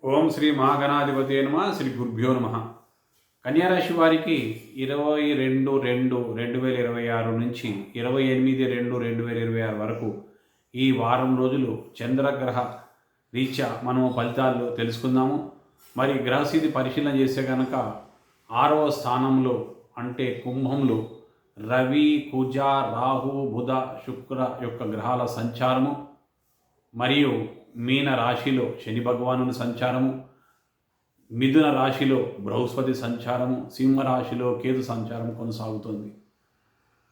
ఓం శ్రీ మహాగణాధిపతే నమ. శ్రీ గురుభ్యో నమ. కన్యారాశి వారికి 22/2/2026 నుంచి 28/2/2026 వరకు ఈ వారం రోజులు చంద్రగ్రహ రీత్యా మనము ఫలితాలు తెలుసుకుందాము. మరి గ్రహస్థితి పరిశీలన చేస్తే కనుక 6వ స్థానంలో అంటే కుంభంలో రవి, కుజ, రాహు, బుధ, శుక్ర యొక్క గ్రహాల సంచారము, మరియు మీన రాశిలో శని భగవానుని సంచారము, మిథున రాశిలో బృహస్పతి సంచారము, సింహరాశిలో కేతు సంచారం కొనసాగుతుంది.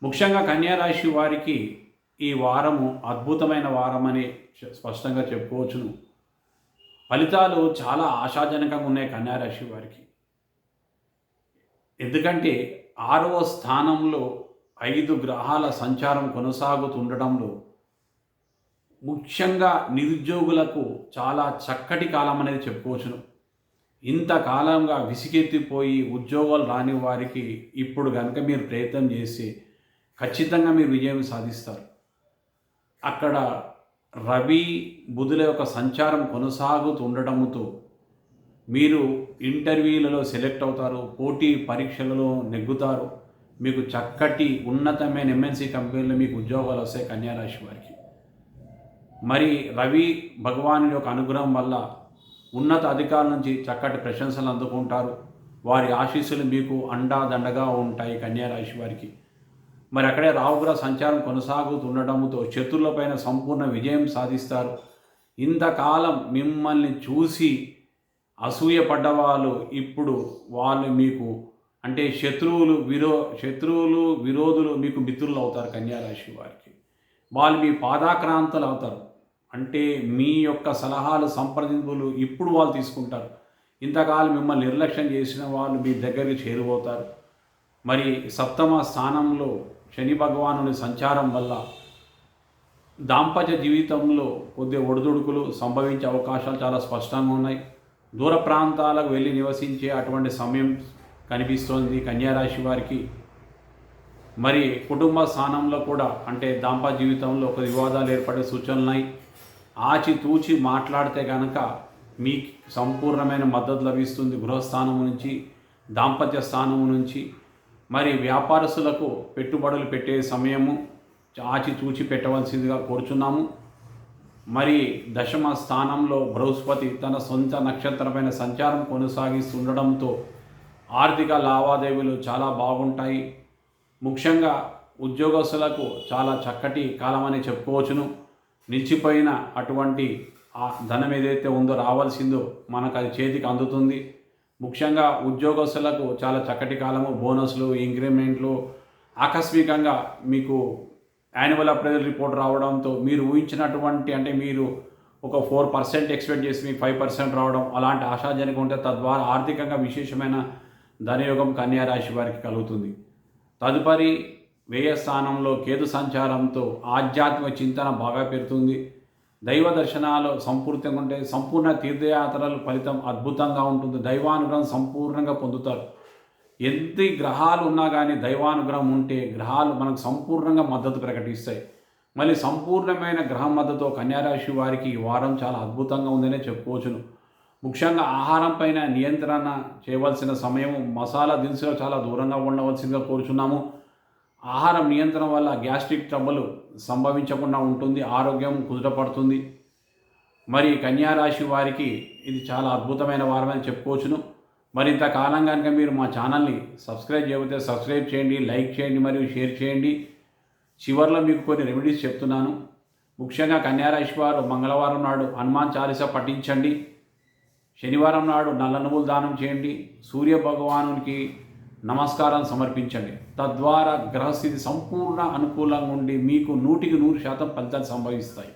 ముఖ్యంగా కన్యారాశి వారికి ఈ వారము అద్భుతమైన వారమని స్పష్టంగా చెప్పుకోవచ్చును. ఫలితాలు చాలా ఆశాజనకంగా ఉన్నాయి కన్యారాశి వారికి. ఎందుకంటే 6వ స్థానంలో 5 గ్రహాల సంచారం కొనసాగుతుండటంలో ముఖ్యంగా నిరుద్యోగులకు చాలా చక్కటి కాలం అనేది చెప్పుకోవచ్చును. ఇంతకాలంగా విసిగెత్తిపోయి ఉద్యోగాలు రాని వారికి ఇప్పుడు కనుక మీరు ప్రయత్నం చేసి ఖచ్చితంగా మీరు విజయం సాధిస్తారు. అక్కడ రవి, బుధుల యొక్క సంచారం కొనసాగుతుండటంతో మీరు ఇంటర్వ్యూలలో సెలెక్ట్ అవుతారు, పోటీ పరీక్షలలో నెగ్గుతారు, మీకు చక్కటి ఉన్నతమైన ఎంఎన్సీ కంపెనీలో మీకు ఉద్యోగాలు వస్తాయి కన్యారాశి వారికి. మరి రవి భగవానుడి యొక్క అనుగ్రహం వల్ల ఉన్నత అధికారుల నుంచి చక్కటి ప్రశంసలు అందుకుంటారు. వారి ఆశీస్సులు మీకు అండాదండగా ఉంటాయి కన్యారాశి వారికి. మరి అక్కడే రాహుగ్రహ సంచారం కొనసాగుతుండటంతో శత్రువులపైన సంపూర్ణ విజయం సాధిస్తారు. ఇంతకాలం మిమ్మల్ని చూసి అసూయపడ్డవాళ్ళు ఇప్పుడు వాళ్ళు మీకు అంటే శత్రువులు విరోధులు మీకు మిత్రులు అవుతారు కన్యారాశి వారికి. వాళ్ళు మీ పాదాక్రాంతలు అవుతారు. అంటే మీ యొక్క సలహాలు, సంప్రదింపులు ఇప్పుడు వాళ్ళు తీసుకుంటారు. ఇంతకాలం మిమ్మల్ని నిర్లక్ష్యం చేసిన వాళ్ళు మీ దగ్గరికి చేరువవుతారు. మరి 7వ స్థానంలో శని భగవానుని సంచారం వల్ల దాంపత్య జీవితంలో కొద్దిగా ఒడిదుడుకులు సంభవించే అవకాశాలు చాలా స్పష్టంగా ఉన్నాయి. దూర ప్రాంతాలకు వెళ్ళి నివసించే అటువంటి సమయం కనిపిస్తోంది కన్యారాశి వారికి. మరి కుటుంబ స్థానంలో కూడా అంటే దాంపత్య జీవితంలో ఒక వివాదాలు ఏర్పడే సూచనలు ఉన్నాయి. ఆచితూచి మాట్లాడితే కనుక మీకు సంపూర్ణమైన మద్దతు లభిస్తుంది గృహస్థానం నుంచి, దాంపత్య స్థానం నుంచి. మరి వ్యాపారస్తులకు పెట్టుబడులు పెట్టే సమయము ఆచితూచి పెట్టవలసిందిగా కోరుచున్నాము. మరి 10వ స్థానంలో బృహస్పతి తన సొంత నక్షత్రమైన సంచారం కొనసాగిస్తుండడంతో ఆర్థిక లావాదేవీలు చాలా బాగుంటాయి. ముఖ్యంగా ఉద్యోగస్తులకు చాలా చక్కటి కాలం అని చెప్పుకోవచ్చును. నిలిచిపోయిన అటువంటి ఆ ధనం ఏదైతే ఉందో రావాల్సిందో మనకు అది చేతికి అందుతుంది. ముఖ్యంగా ఉద్యోగస్తులకు చాలా చక్కటి కాలము. బోనస్లు, ఇంక్రిమెంట్లు, ఆకస్మికంగా మీకు యాన్యువల్ అప్రైజల్ రిపోర్ట్ రావడంతో మీరు ఊహించినటువంటి అంటే మీరు ఒక 4% ఎక్స్పెక్ట్ చేసి మీకు 5% రావడం అలాంటి ఆశాజనకం ఉంటే తద్వారా ఆర్థికంగా విశేషమైన ధనయోగం కన్యారాశి వారికి కలుగుతుంది. తదుపరి వ్యయ స్థానంలో కేతు సంచారంతో ఆధ్యాత్మిక చింతన బాగా పెరుగుతుంది. దైవ దర్శనాలు సంపూర్తిగా ఉంటే సంపూర్ణ తీర్థయాత్రలు ఫలితం అద్భుతంగా ఉంటుంది. దైవానుగ్రహం సంపూర్ణంగా పొందుతారు. ఎన్ని గ్రహాలు ఉన్నా కానీ దైవానుగ్రహం ఉంటే గ్రహాలు మనకు సంపూర్ణంగా మద్దతు ప్రకటిస్తాయి. మళ్ళీ సంపూర్ణమైన గ్రహ మద్దతుతో కన్యారాశి వారికి ఈ వారం చాలా అద్భుతంగా ఉందనే చెప్పుకోవచ్చును. ముఖ్యంగా ఆహారం పైన నియంత్రణ చేయవలసిన సమయం, మసాలా దినుసులు చాలా దూరంగా ఉండవలసిందిగా కోరుచున్నాము. ఆహారం నియంత్రణ వల్ల గ్యాస్ట్రిక్ ట్రబుల్ సంభవించకుండా ఉంటుంది, ఆరోగ్యం కుదుటపడుతుంది. మరి కన్యారాశి వారికి ఇది చాలా అద్భుతమైన వారమని చెప్పుకోవచ్చును. మరింత కాలం కనుక మీరు మా ఛానల్ని సబ్స్క్రైబ్ చేయకపోతే సబ్స్క్రైబ్ చేయండి, లైక్ చేయండి మరియు షేర్ చేయండి. చివరిలో మీకు కొన్ని రెమెడీస్ చెప్తున్నాను. ముఖ్యంగా కన్యారాశి వారు మంగళవారం నాడు హనుమాన్ చాలీసా పఠించండి. శనివారం నాడు నల్ల నువ్వులు దానం చేయండి. సూర్య భగవానునికి నమస్కారం సమర్పించండి. తద్వారా గ్రహస్థితి సంపూర్ణ అనుకూలంగా ఉండి మీకు 100% ఫలితాలు సంభవిస్తాయి.